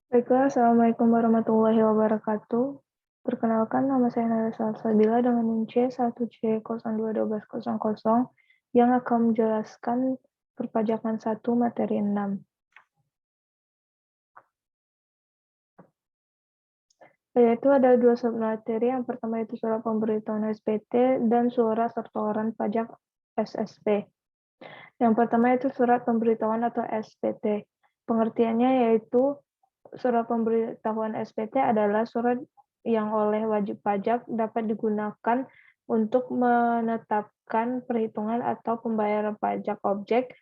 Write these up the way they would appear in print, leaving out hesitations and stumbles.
Baiklah, Assalamualaikum warahmatullahi wabarakatuh. Perkenalkan, nama saya Nara Salsabila dengan NIM C1C021200 yang akan menjelaskan perpajakan 1 materi 6. Yaitu ada dua submateri, yang pertama itu surat pemberitahuan SPT dan surat setoran pajak SSP. Yang pertama itu surat pemberitahuan atau SPT. Pengertiannya yaitu surat pemberitahuan SPT adalah surat yang oleh wajib pajak dapat digunakan untuk menetapkan perhitungan atau pembayaran pajak objek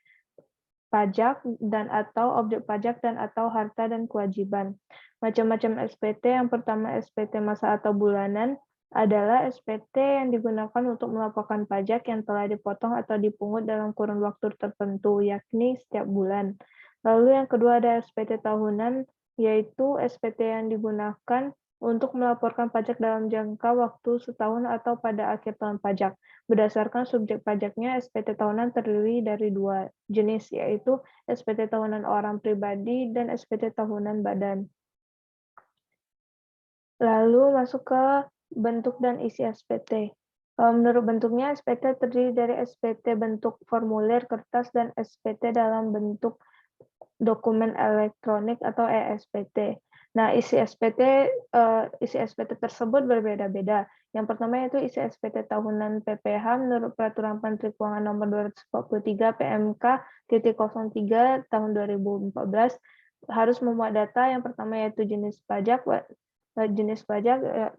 pajak dan/atau objek pajak dan/atau harta dan kewajiban. Macam-macam SPT, yang pertama SPT masa atau bulanan adalah SPT yang digunakan untuk melaporkan pajak yang telah dipotong atau dipungut dalam kurun waktu tertentu, yakni setiap bulan. Lalu yang kedua ada SPT tahunan, yaitu SPT yang digunakan untuk melaporkan pajak dalam jangka waktu setahun atau pada akhir tahun pajak. Berdasarkan subjek pajaknya, SPT tahunan terdiri dari dua jenis, yaitu SPT tahunan orang pribadi dan SPT tahunan badan. Lalu masuk ke bentuk dan isi SPT. Menurut bentuknya, SPT terdiri dari SPT bentuk formulir kertas dan SPT dalam bentuk dokumen elektronik atau ESPT. Nah, isi SPT tersebut berbeda-beda. Yang pertama yaitu isi SPT tahunan PPH menurut Peraturan Menteri Keuangan Nomor 243 PMK-03 tahun 2014 harus memuat data. Yang pertama yaitu jenis pajak,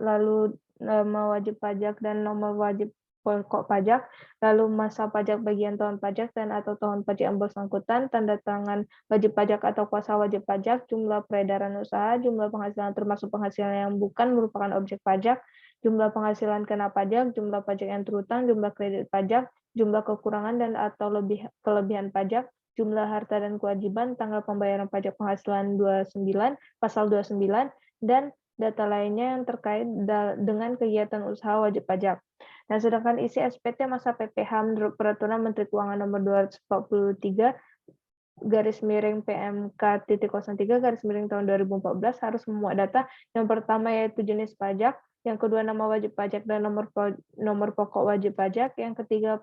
lalu nama wajib pajak dan nomor wajib pokok pajak, lalu masa pajak bagian tahun pajak dan atau tahun pajak yang bersangkutan, tanda tangan wajib pajak atau kuasa wajib pajak, jumlah peredaran usaha, jumlah penghasilan termasuk penghasilan yang bukan merupakan objek pajak, jumlah penghasilan kena pajak, jumlah pajak yang terhutang, jumlah kredit pajak, jumlah kekurangan dan atau kelebihan pajak, jumlah harta dan kewajiban, tanggal pembayaran pajak penghasilan 29, pasal 29, dan data lainnya yang terkait dengan kegiatan usaha wajib pajak. Nah, sedangkan isi SPT masa PPH menurut Peraturan Menteri Keuangan Nomor 243 garis miring PMK-03 garis miring tahun 2014 harus memuat data. Yang pertama yaitu jenis pajak, yang kedua nama wajib pajak dan nomor pokok wajib pajak, yang ketiga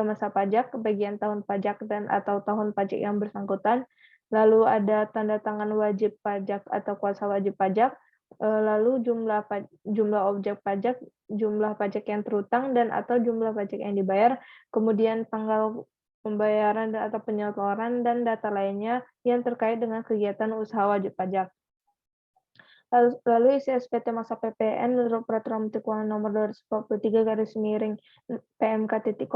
masa pajak, bagian tahun pajak dan atau tahun pajak yang bersangkutan, lalu ada tanda tangan wajib pajak atau kuasa wajib pajak, lalu jumlah objek pajak, jumlah pajak yang terhutang dan atau jumlah pajak yang dibayar, kemudian tanggal pembayaran dan atau penyetoran dan data lainnya yang terkait dengan kegiatan usaha wajib pajak. Lalu isi SPT masa PPN menurut Peraturan Menteri Keuangan Nomor 243 garis miring PMK-03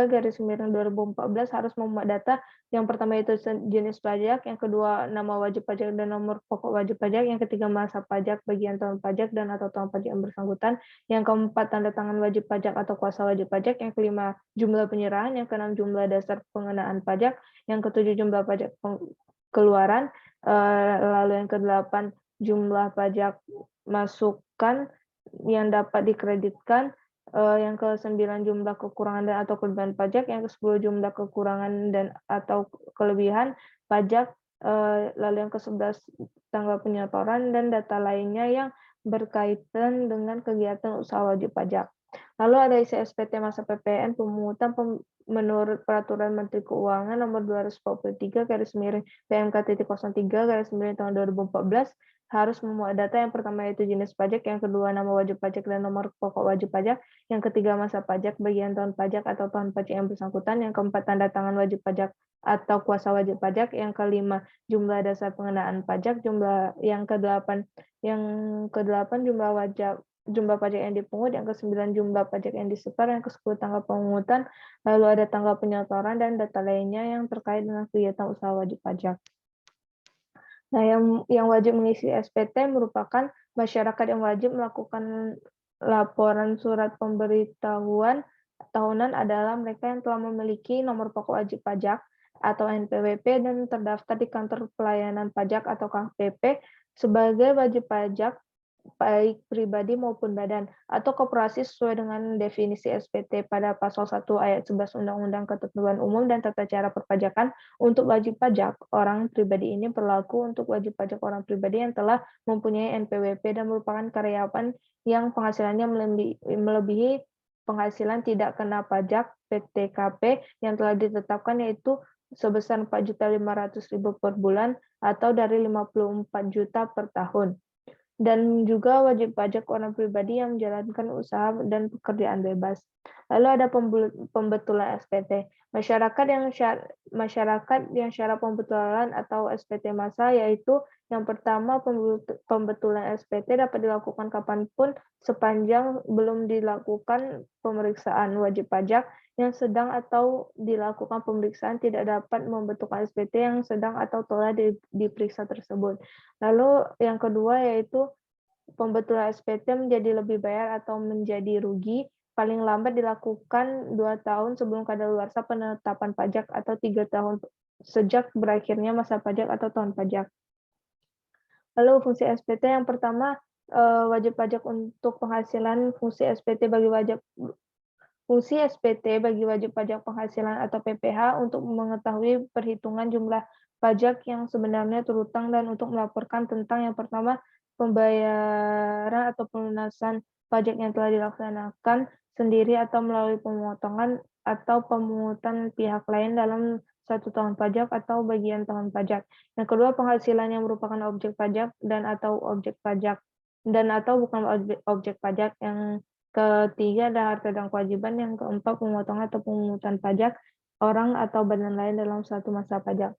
garis miring 2014 harus memuat data. Yang pertama itu jenis pajak, yang kedua nama wajib pajak dan nomor pokok wajib pajak, yang ketiga masa pajak bagian tahun pajak dan atau tahun pajak yang bersangkutan, yang keempat tanda tangan wajib pajak atau kuasa wajib pajak, yang kelima jumlah penyerahan, yang keenam jumlah dasar pengenaan pajak, yang ketujuh jumlah pajak keluaran, lalu yang kedelapan jumlah pajak masukan yang dapat dikreditkan, yang ke-9 jumlah kekurangan dan atau kelebihan pajak, yang ke-10 jumlah kekurangan dan atau kelebihan pajak, lalu yang ke-11 tanggal penyetoran dan data lainnya yang berkaitan dengan kegiatan usaha wajib pajak. Lalu ada isi SPT masa PPN pemungutan menurut Peraturan Menteri Keuangan Nomor 243 garis miring PMK-03 garis miring tahun 2014 harus memuat data. Yang pertama yaitu jenis pajak, yang kedua nama wajib pajak dan nomor pokok wajib pajak, yang ketiga masa pajak bagian tahun pajak atau tahun pajak yang bersangkutan, yang keempat tanda tangan wajib pajak atau kuasa wajib pajak, yang kelima jumlah dasar pengenaan pajak, yang kedelapan jumlah pajak yang dipungut, yang ke-9 jumlah pajak yang disetor, yang ke-10 tanggal pemungutan, lalu ada tanggal penyetoran dan data lainnya yang terkait dengan kegiatan usaha wajib pajak. Nah, yang wajib mengisi SPT merupakan masyarakat yang wajib melakukan laporan surat pemberitahuan tahunan adalah mereka yang telah memiliki nomor pokok wajib pajak atau NPWP dan terdaftar di kantor pelayanan pajak atau KPP sebagai wajib pajak baik pribadi maupun badan, atau koperasi sesuai dengan definisi SPT pada pasal 1 ayat 11 Undang-Undang Ketentuan Umum dan Tata Cara Perpajakan. Untuk wajib pajak orang pribadi ini berlaku untuk wajib pajak orang pribadi yang telah mempunyai NPWP dan merupakan karyawan yang penghasilannya melebihi penghasilan tidak kena pajak PTKP yang telah ditetapkan, yaitu sebesar 4.500.000 per bulan atau dari 54 juta per tahun. Dan juga wajib pajak orang pribadi yang menjalankan usaha dan pekerjaan bebas. Lalu ada pembetulan SPT. Masyarakat yang syarat pembetulan atau SPT massal, yaitu yang pertama, pembetulan SPT dapat dilakukan kapanpun sepanjang belum dilakukan pemeriksaan wajib pajak yang sedang atau dilakukan pemeriksaan tidak dapat membetulkan SPT yang sedang atau telah diperiksa tersebut. Lalu yang kedua yaitu pembetulan SPT menjadi lebih bayar atau menjadi rugi, paling lambat dilakukan 2 tahun sebelum kadaluarsa penetapan pajak atau 3 tahun sejak berakhirnya masa pajak atau tahun pajak. Lalu fungsi SPT yang pertama, wajib pajak untuk penghasilan. Fungsi SPT bagi wajib pajak penghasilan atau PPH untuk mengetahui perhitungan jumlah pajak yang sebenarnya terutang dan untuk melaporkan tentang yang pertama, pembayaran atau pelunasan pajak yang telah dilaksanakan sendiri atau melalui pemotongan atau pemungutan pihak lain dalam 1 tahun pajak atau bagian tahun pajak. Yang kedua, penghasilan yang merupakan objek pajak dan atau bukan objek pajak. Yang ketiga ada harta dan kewajiban. Yang keempat, pemotongan atau pemungutan pajak orang atau badan lain dalam suatu masa pajak.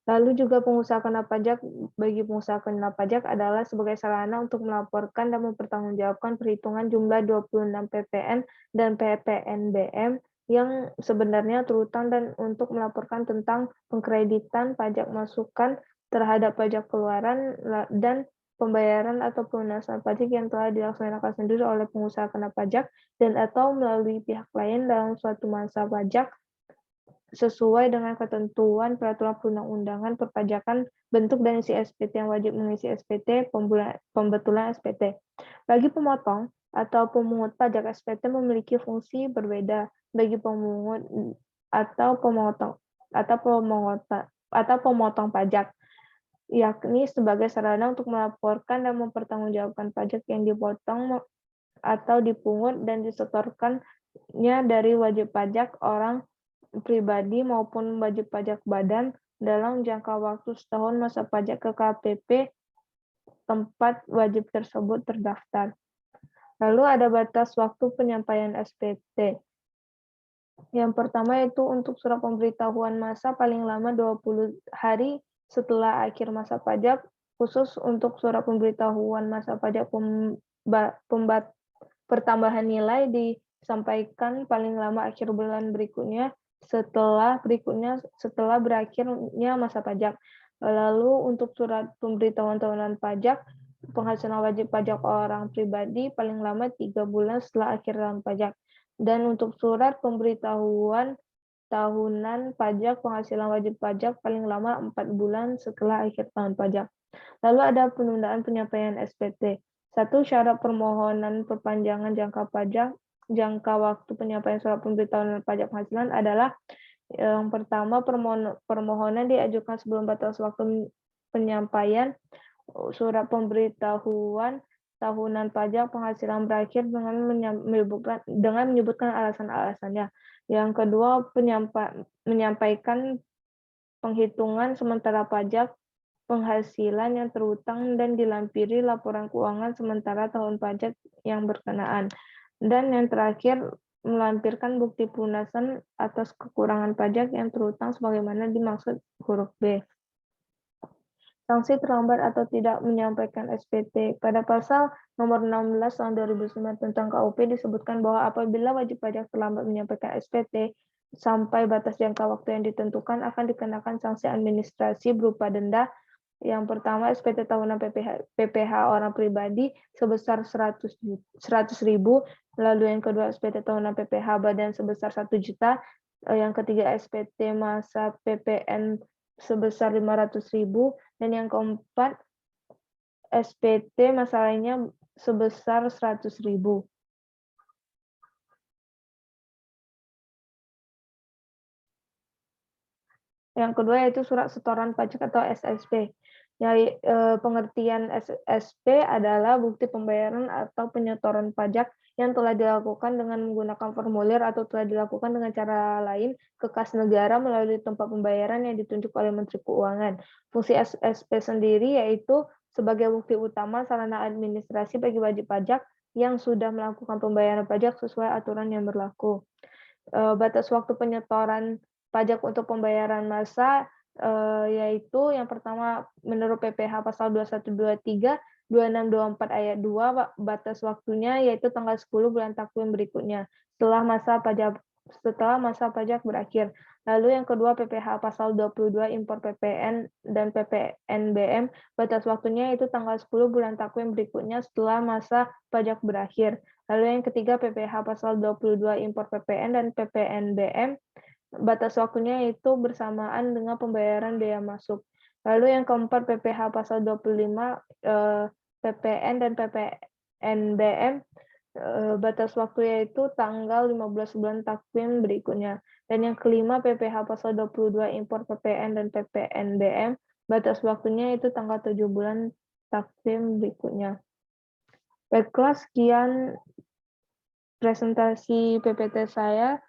Lalu juga pengusaha kena pajak. Bagi pengusaha kena pajak adalah sebagai sarana untuk melaporkan dan mempertanggungjawabkan perhitungan jumlah 26 PPN dan PPNBM yang sebenarnya terutang dan untuk melaporkan tentang pengkreditan pajak masukan terhadap pajak keluaran dan pembayaran atau pelunasan pajak yang telah dilaksanakan sendiri oleh pengusaha kena pajak dan atau melalui pihak lain dalam suatu masa pajak sesuai dengan ketentuan peraturan perundang-undangan perpajakan. Bentuk dan isi SPT yang wajib mengisi SPT, pembetulan SPT. Bagi pemotong atau pemungut pajak, SPT memiliki fungsi berbeda. Bagi pemungut atau pemotong pajak, yakni sebagai sarana untuk melaporkan dan mempertanggungjawabkan pajak yang dipotong atau dipungut dan disetorkannya dari wajib pajak orang pribadi maupun wajib pajak badan dalam jangka waktu setahun masa pajak ke KPP tempat wajib tersebut terdaftar. Lalu ada batas waktu penyampaian SPT. Yang pertama itu untuk surat pemberitahuan masa paling lama 20 hari setelah akhir masa pajak, khusus untuk surat pemberitahuan masa pajak pertambahan nilai disampaikan paling lama akhir bulan berikutnya setelah berakhirnya masa pajak. Lalu untuk surat pemberitahuan tahunan pajak, penghasilan wajib pajak orang pribadi paling lama 3 bulan setelah akhir tahun pajak. Dan untuk surat pemberitahuan tahunan pajak, penghasilan wajib pajak paling lama 4 bulan setelah akhir tahun pajak. Lalu ada penundaan penyampaian SPT. 1. Syarat permohonan perpanjangan jangka waktu penyampaian surat pemberitahuan pajak penghasilan adalah yang pertama, permohonan diajukan sebelum batas waktu penyampaian surat pemberitahuan tahunan pajak penghasilan berakhir dengan menyebutkan alasan-alasannya. Yang kedua, menyampaikan penghitungan sementara pajak penghasilan yang terutang dan dilampiri laporan keuangan sementara tahun pajak yang berkenaan. Dan yang terakhir, melampirkan bukti pelunasan atas kekurangan pajak yang terutang sebagaimana dimaksud huruf B. Sanksi terlambat atau tidak menyampaikan SPT. Pada pasal nomor 16 tahun 2009 tentang KUP disebutkan bahwa apabila wajib pajak terlambat menyampaikan SPT sampai batas jangka waktu yang ditentukan akan dikenakan sanksi administrasi berupa denda. Yang pertama, SPT tahunan PPH orang pribadi sebesar 100.000. Lalu yang kedua, SPT tahunan PPH badan sebesar 1 juta. Yang ketiga, SPT masa PPN sebesar 500.000. Dan yang keempat, SPT masa lainnya sebesar 100.000. Yang kedua yaitu surat setoran pajak atau SSP. Pengertian SSP adalah bukti pembayaran atau penyetoran pajak yang telah dilakukan dengan menggunakan formulir atau telah dilakukan dengan cara lain ke kas negara melalui tempat pembayaran yang ditunjuk oleh Menteri Keuangan. Fungsi SSP sendiri yaitu sebagai bukti utama sarana administrasi bagi wajib pajak yang sudah melakukan pembayaran pajak sesuai aturan yang berlaku. Batas waktu penyetoran pajak untuk pembayaran massa, yaitu yang pertama menurut PPh pasal 2123, 2624 ayat 2, batas waktunya yaitu tanggal 10 bulan takvim berikutnya, setelah masa pajak berakhir. Lalu yang kedua PPh pasal 22 impor PPN dan PPNBM, batas waktunya yaitu tanggal 10 bulan takvim berikutnya setelah masa pajak berakhir. Lalu yang ketiga PPh pasal 22 impor PPN dan PPNBM, batas waktunya itu bersamaan dengan pembayaran biaya masuk. Lalu yang keempat PPh pasal 25 PPN dan PPNBM, batas waktu yaitu tanggal 15 bulan takvim berikutnya. Dan yang kelima PPh pasal 22 impor PPN dan PPNBM, batas waktunya itu tanggal 7 bulan takvim berikutnya. Baiklah, sekian presentasi PPT saya.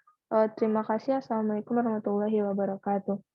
Terima kasih. Assalamualaikum warahmatullahi wabarakatuh.